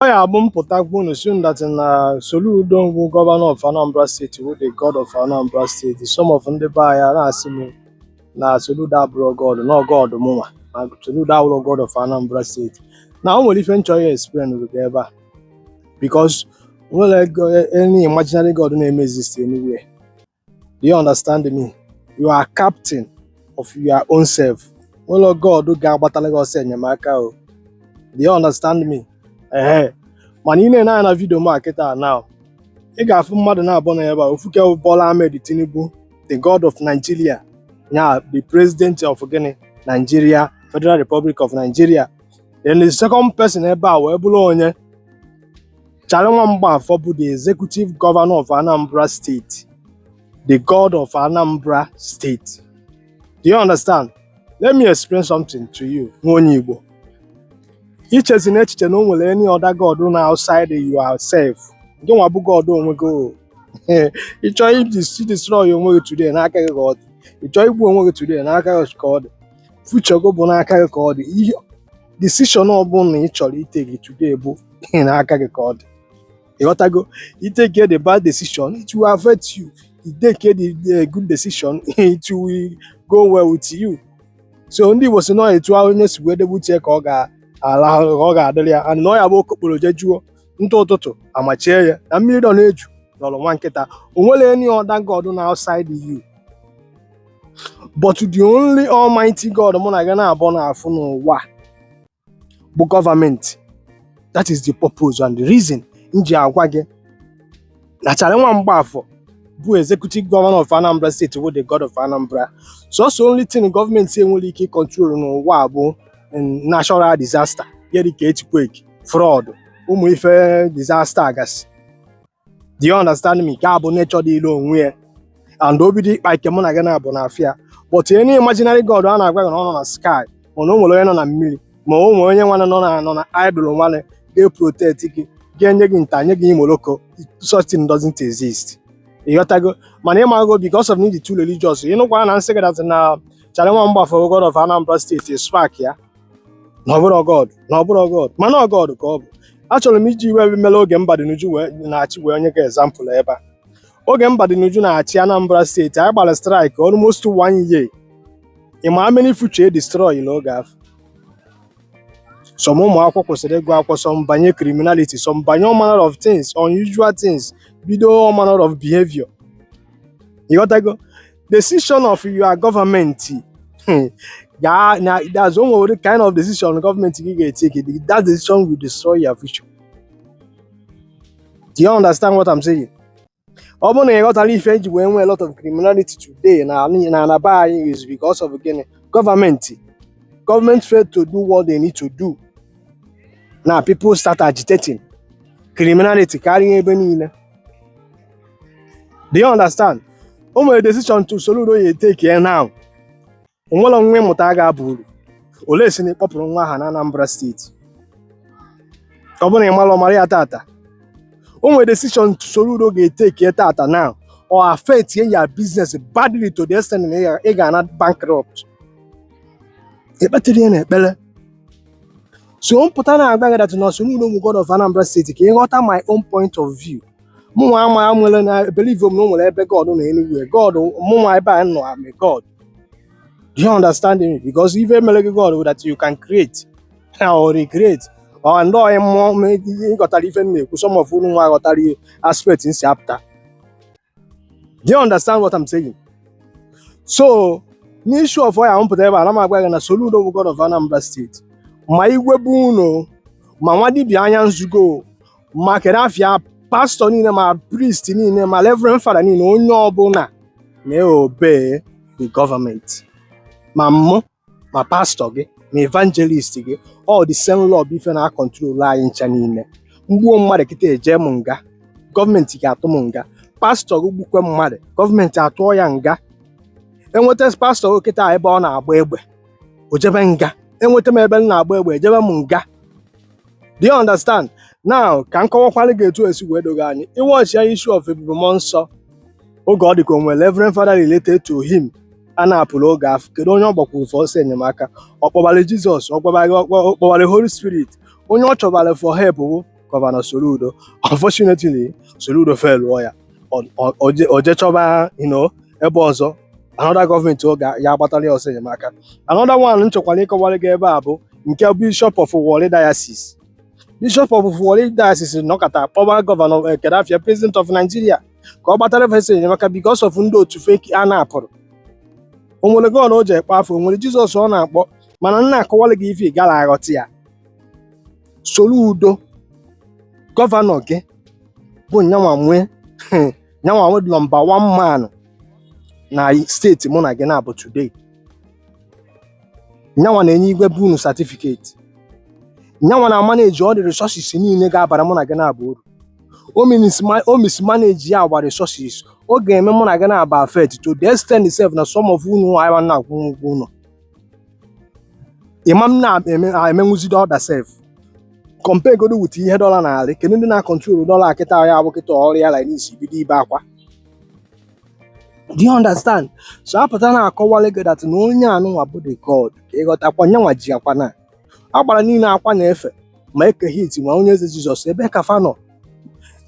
I am Potakbun soon that in Soludo will governor of Anambra State, with the god of Anambra State. Some of them buy me na Soluda bro god, no god Muma. Soluda god of Anambra State. Now only if enjoy experience with ever because well any imaginary god name exists anywhere. Do you understand me? You are captain of your own self. Well God who got battle send your Do you understand me? Mana ị na-ene na vidio market now, ị ga-afụ mmadụ na-abụ na ebe a ofuke Bola Ahmed Tinubu, the god of Nigeria, yeah, the president of Nigeria, Federal Republic of Nigeria. Then the second person ebe a wee bụrụ onye Charlie Nwambafọ bụ the executive governor of Anambra State, the god of Anambra State. Do you understand? Let me explain something to you, onye Igbo. Ichezi na echiche na o nwere any other god na outside yourself. Gị nwa bụ god onwe gị. Ị chọọ destroy onwe gị today n'aka gị ka ọ dị. Ị chọọ igbu onwe gị today n'aka gị ka ọ dị. Future gị bụ n'aka gị ka ọ dị. Decision ọ bụla ị chọrọ itake today bụ n'aka gị ka ọ dị. Ịghọtago? You take the bad decision, it will affect you. You take the good decision, it will go well with you. So ndị Igbo sị na etu onye si wee debutie ka ọ ga-adịrị ya, and na ọ ya bụ okokporo jejuo ntụ ụtụtụ amachie ya na mmiri dọ na-eju n'ọlụ nwa nkịta. O nwere any other god na outside you, but the only almighty god mụ na gị na-abụ na-afụ n'ụwa bụ gọọmenti. That is the purpose and the reason nji agwa gị na Charlie Nwambafọ bụ executive governor of Anambra State, with the god of Anambra. So only thing gọọmenti enwere ike control n'ụwa bụ natural disaster, dịka earthquake, fraud, ụmụ ife disaster agasị. Do you understand me? Ka bụ nature dị ilu onwe ya, and obido ịkpa ike mụ na gị na-abụ n'afịa. But any imaginary god a na-agwa gị na ọ nọ na sky, mana o nwere onye nọ na mmiri, ma o nwere onye nwana nọ na idol nwane ga-protect gị, ga-enye gị nta, nye gị imoloko. Such thing doesn't exist. Ịghọtago? Mana ịmago because of need too religious. Ịnụkwara na nsị gị that na Charlie Nwambafọ god of Anambra State is spark ya. Na ọ bụrụ God, mana ọ God ka ọ bụ. Achọrọ m iji iwe mere oge Mbadinuju na-achị wee onye ka example ebe a. Oge Mbadinuju na-achị Anambra State, anyị gbara strike almost 1 year. Ị ma how many future destroy n'oge afọ? Some ụmụ akwụkwọ kwesịrị ịgụ akwụkwọ, some banye criminality, some banye all manner of things, unusual things, bido all manner of behavior. You got to go. Decision of your government. Yeah, that's one kind of decision the government can take. That decision will destroy your future. Do you understand what I'm saying? Even a lot of criminality today is because of government. Government failed to do what they need to do. Now people start agitating. Criminality carrying even. Do you understand? A decision to Soludo you take here now. Onwere onwe mmụta ga-abụ uru ole si na ịkpọpụrụ nwa ha na Anambra State. Ọ bụrụ na ịmalụ ọmara ya tata, o nwere decision Soludo ga-etake tata now or affect your business badly to the extent na ị ga-ana bankrupt. Ekpetiri ya na ekpere. So mpụta na-agba gị that na Soludo bụ god of Anambra State ka ịghọta my own point of view. Mụnwa ama nwere na believe m na o nwere ebe God nọ anywhere. God mụnwa ebe a nọ am a God. Do you understand me? Because even God that you can create or recreate or no got even some of whom got aspects in chapter. Do you understand what I'm saying? So, the issue of why I'm put ever I'm going to Soludo god of Anambra State. My webuno, my wadi behind go, my kerafia, pastor in my priest in my reverend father in no bona may obey the government. My pastor, my evangelist, all the same law be na control lie in Chanine. Mbu mmadụ kịta eje m nga, gọọmenti ga-atụ m nga. Pastor gbukwe mmadụ, gọọmenti atụọ ya nga. Enweta pastor kịta ebe ọ na-agba egbe, o jebe nga. Enweta m ebe m na-agba egbe, ejebe m nga. Do you understand? Now, ka nkọwakwala ga-etu esi wee dogo anyị. Iwatch ya issue of Ebube Mmụọ Nsọ. Oge ọ dị ka o nwere Reverend Father related to him. A na-apụrụ oge afọ kedu onye ọ gbakwuru for ọsọ enyemaka. Ọ kpọbara Jizọs, ọ kpọbara Holy Spirit. Onye ọ chọbara for help bụ Governor Soludo. Unfortunately, Soludo fell lawyer. Ojechọba, ebe ọzọ, another government ya agbatala ya ọsọ enyemaka. Another one nchọkwala ịkọwara gị ebe a bụ nke Bishop of Warri Diocese. Bishop of Warri Diocese nọkọta kpọba Governor Kedafia, President of Nigeria, ka ọ gbatara ọsọ enyemaka because of ndị otu fake a na-apụrụ. O nwere God o ji ekpe afọ, o nwere Jizọs ọ na-akpọ, mana nna akọwala gị ife ị gara aghọta ya. Soludo gọvanọ gị bụ nyanwa number 1 man na steeti mụ na gị na-abụ today. Nyanwa na-enye igwe bunu certificate. Nyanwa na manage all the resources niile ga-abara mụ na gị na-abụ uru. O mismanage our resources. O ga-eme mụ na gị na-aba affect to the extent itself na some of unu anyị na-akwụ ụgwọ ụlọ. Imam na-emenwuzide other self. Compare godo with ihe dollar na-arị, kedu ndị na-control dollar kịta ya abụ kịta ọrịa like this bido ibe akwa. Do you understand? So apụta na-akọwale gị that na onye anụnwa bụ the God ka ịghọtakwa nyanwa ji akwa na agbara niile akwa na-efe ma ekeghị iti ma onye eze Jizọs ebe ka fa nọ.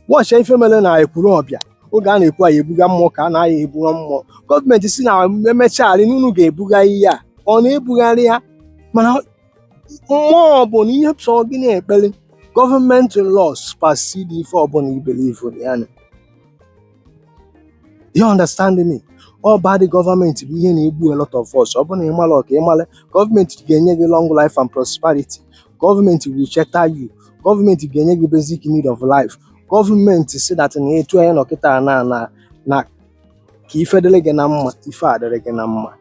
Wọchị ife mere na ekwuru ọbịa oge a na-ekwu anyị ebuga mmụọ ka a na-aya ebuga mmụọ. Gọọmenti si na emecharị n'unu ga-ebuga ihe a, ọ na-ebugharị ya, mana mmụọ bụ na ihe sọ gị na-ekpere gọọmenti law supersede ife ọbụla ibelivu ya. You understand me? All bad government bụ ihe na-egbu a lot of us. Ọ bụ na ịmala ọka ịmala, gọọmenti ga-enye gị long life and prosperity. Gọọmenti will shelter you. Gọọmenti ga-enye gị basic need of life. Gọọmenti si that na etu anyị nọ kịta na ka ife dịrị gị na mma, ife adịrị gị na mma.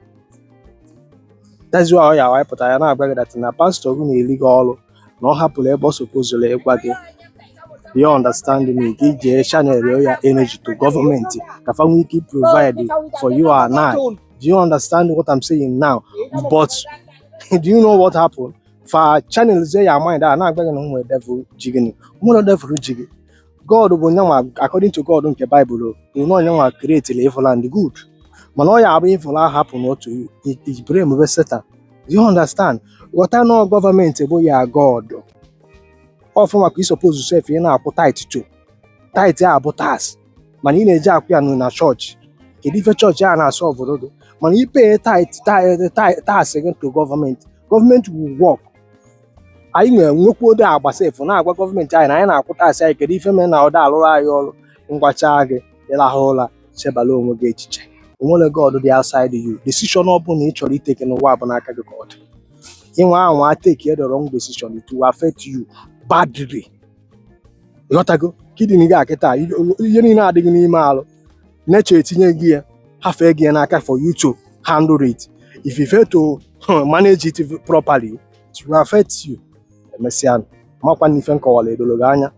That's why ya wipụta ya na-agwa gị that na pastor gị na-eri gị ọrụ na ọ hapụrụ ebe ọ supposed ịgwa gị. Do you understand me? Gị jee channel ya energy to government ka fa nwee ike provide for you and I. Do you understand what I'm saying now? But do you know what happened? For channels ya mind a na-agwa gị na nwere devil jigini. Nwere devil jigi. God bụ nyanwa according to God nke Bible, you know nyanwa create evil and good. Mana ọ ya abụ evil ahapụ n'otu ijibere emebe Satan. Do you understand? Ghọta na gọọmenti bụ ya God. Ọfụma ka ị suppose sef ị na-akwụ tithe to. Tithe a bụ tax. Mana ị na-eji akwụ ya na chọọchị. Kedu ife chọọchị a na-asọ obodo? Mana ị pay tax again to government. Government will work. Anyị na-enwekwa ode agba sef na-agwa gọọmenti anyị na anyị na-akwụ tax anyị, kedu ife mere na ọda alụrụ anyị ọrụ ngwacha gị ịlahụ ụla chebala onwe gị echiche. Onwere God dị outside you. Decision ọ bụla ị chọrọ iteke n'ụwa bụ n'aka gị God. Inwe anwa take the wrong decision, it will affect you badly. Ịghọtago? Kidney gị akịta ihe niile adịghị n'ime alụ. Nature etinye gị ya, hafe gị n'aka for you to handle it. If you fail to manage it properly, it will affect you. Emesịa makwa n'ife nkọwala edolo gị anya.